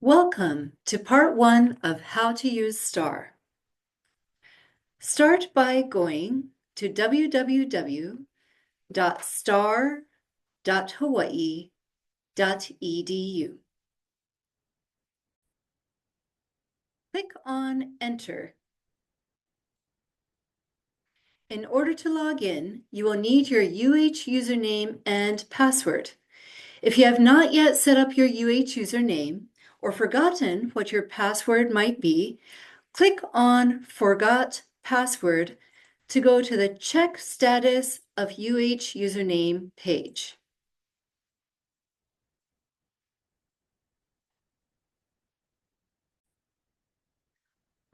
Welcome to part 1 of How to Use STAR. Start by going to www.star.hawaii.edu. Click on Enter. In order to log in, you will need your UH username and password. If you have not yet set up your UH username or forgotten what your password might be, click on Forgot Password to go to the Check Status of UH Username page.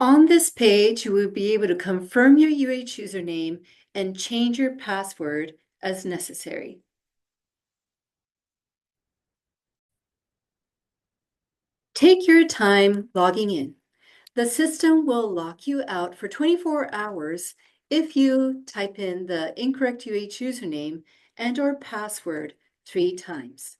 On this page, you will be able to confirm your UH username and change your password as necessary. Take your time logging in. The system will lock you out for 24 hours if you type in the incorrect UH username and/or password 3 times.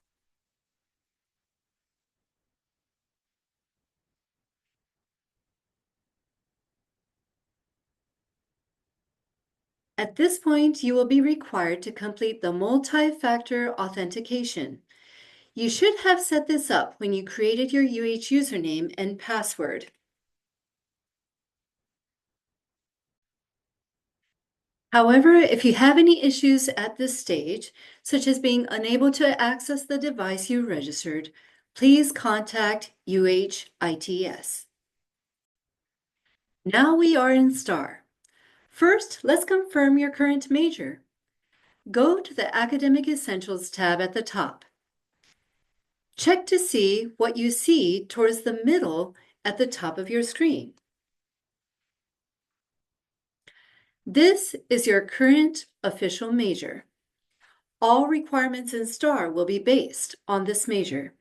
At this point, you will be required to complete the multi-factor authentication. You should have set this up when you created your UH username and password. However, if you have any issues at this stage, such as being unable to access the device you registered, please contact UHITS. Now we are in STAR. First, let's confirm your current major. Go to the Academic Essentials tab at the top. Check to see what you see towards the middle at the top of your screen. This is your current official major. All requirements in STAR will be based on this major.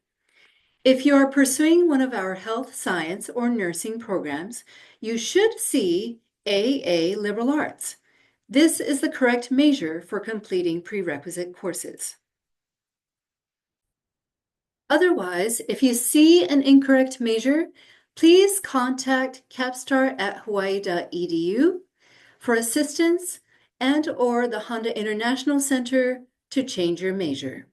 If you are pursuing one of our health science or nursing programs, you should see AA Liberal Arts. This is the correct major for completing prerequisite courses. Otherwise, if you see an incorrect major, please contact capstar@hawaii.edu for assistance and/or the Honda International Center to change your major.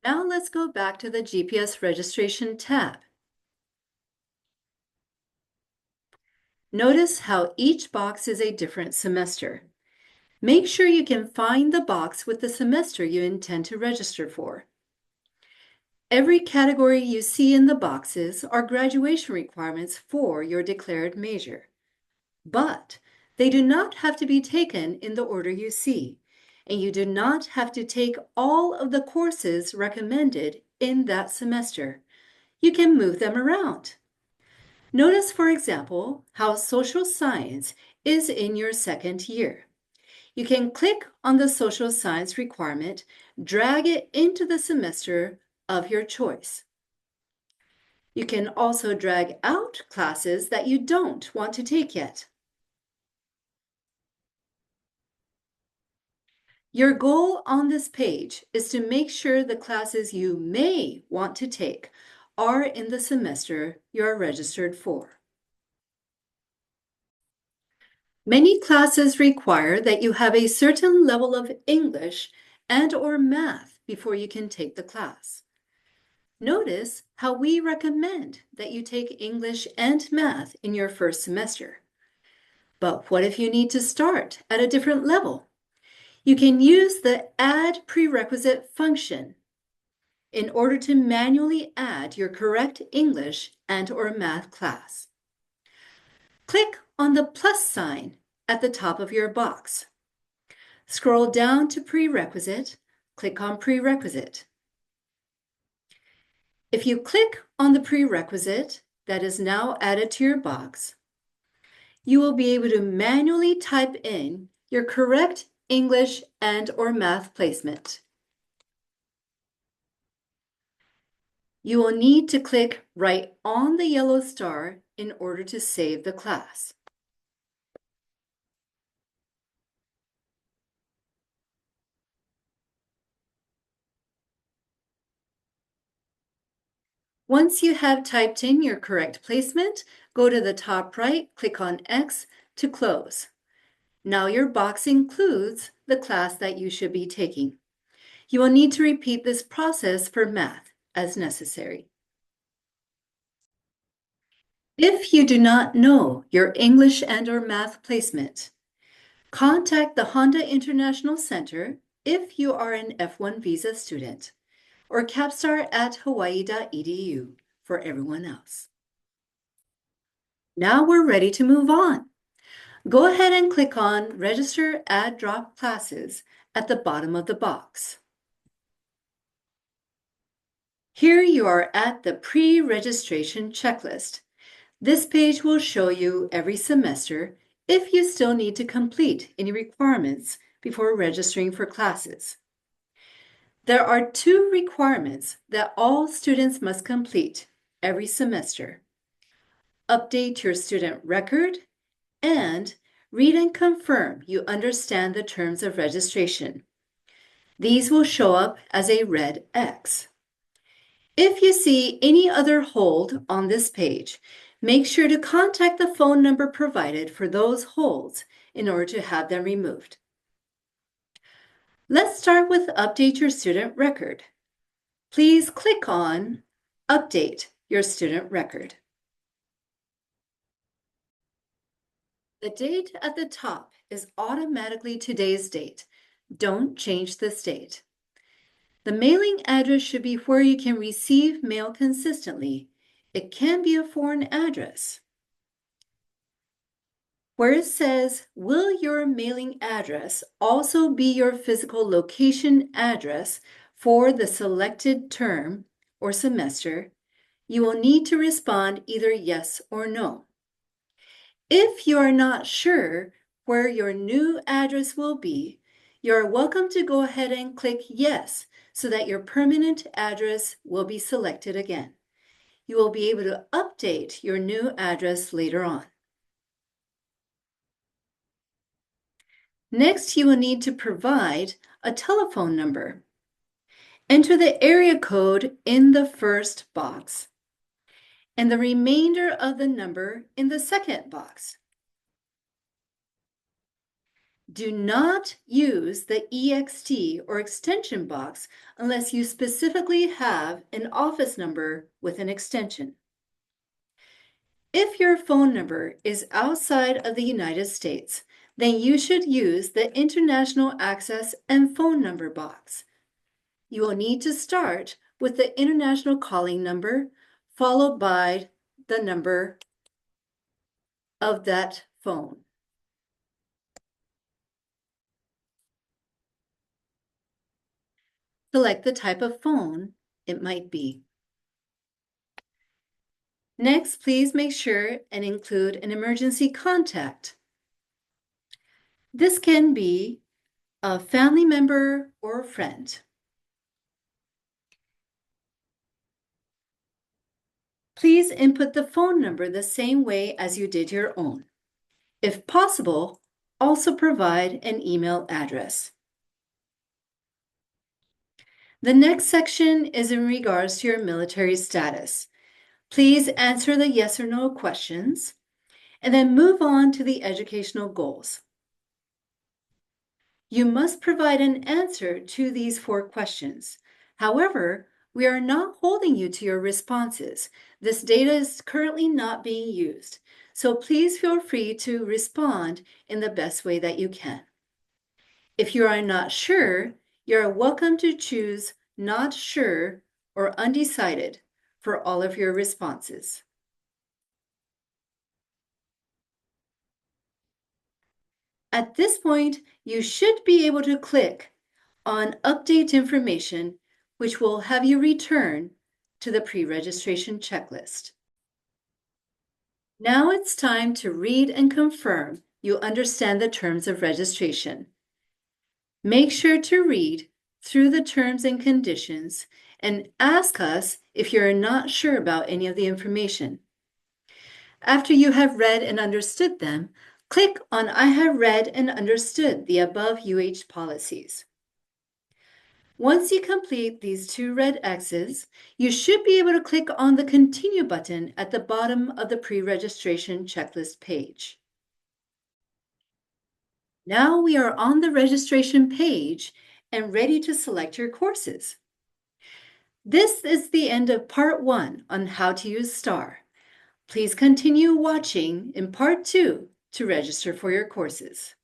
Now let's go back to the GPS registration tab. Notice how each box is a different semester. Make sure you can find the box with the semester you intend to register for. Every category you see in the boxes are graduation requirements for your declared major, but they do not have to be taken in the order you see, and you do not have to take all of the courses recommended in that semester. You can move them around. Notice, for example, how social science is in your second year. You can click on the social science requirement, drag it into the semester of your choice. You can also drag out classes that you don't want to take yet. Your goal on this page is to make sure the classes you may want to take are in the semester you're registered for. Many classes require that you have a certain level of English and/or math before you can take the class. Notice how we recommend that you take English and math in your first semester. But what if you need to start at a different level? You can use the Add Prerequisite function in order to manually add your correct English and/or math class. Click on the plus sign at the top of your box. Scroll down to Prerequisite, click on Prerequisite. If you click on the prerequisite that is now added to your box, you will be able to manually type in your correct English and/or math placement. You will need to click right on the yellow star in order to save the class. Once you have typed in your correct placement, go to the top right, click on X to close. Now your box includes the class that you should be taking. You will need to repeat this process for math as necessary. If you do not know your English and/or math placement, contact the Honda International Center if you are an F1 visa student, or capstar@hawaii.edu for everyone else. Now we're ready to move on. Go ahead and click on Register Add Drop Classes at the bottom of the box. Here you are at the pre-registration checklist. This page will show you every semester if you still need to complete any requirements before registering for classes. There are 2 requirements that all students must complete every semester. Update your student record and read and confirm you understand the terms of registration. These will show up as a red X. If you see any other hold on this page, make sure to contact the phone number provided for those holds in order to have them removed. Let's start with Update Your Student Record. Please click on Update Your Student Record. The date at the top is automatically today's date. Don't change this date. The mailing address should be where you can receive mail consistently. It can be a foreign address. Where it says, will your mailing address also be your physical location address for the selected term or semester, you will need to respond either yes or no. If you are not sure where your new address will be, you are welcome to go ahead and click yes so that your permanent address will be selected again. You will be able to update your new address later on. Next, you will need to provide a telephone number. Enter the area code in the first box and the remainder of the number in the second box. Do not use the EXT or extension box unless you specifically have an office number with an extension. If your phone number is outside of the United States, then you should use the International Access and Phone Number box. You will need to start with the international calling number, followed by the number of that phone. Select the type of phone it might be. Next, please make sure and include an emergency contact. This can be a family member or a friend. Please input the phone number the same way as you did your own. If possible, also provide an email address. The next section is in regards to your military status. Please answer the yes or no questions and then move on to the educational goals. You must provide an answer to these 4 questions. However, we are not holding you to your responses. This data is currently not being used, so please feel free to respond in the best way that you can. If you are not sure, you are welcome to choose not sure or undecided for all of your responses. At this point, you should be able to click on Update Information, which will have you return to the pre-registration checklist. Now it's time to read and confirm you understand the terms of registration. Make sure to read through the terms and conditions and ask us if you're not sure about any of the information. After you have read and understood them, click on I have read and understood the above UH policies. Once you complete these 2 red X's, you should be able to click on the Continue button at the bottom of the pre-registration checklist page. Now we are on the registration page and ready to select your courses. This is the end of part 1 on how to use STAR. Please continue watching in part 2 to register for your courses.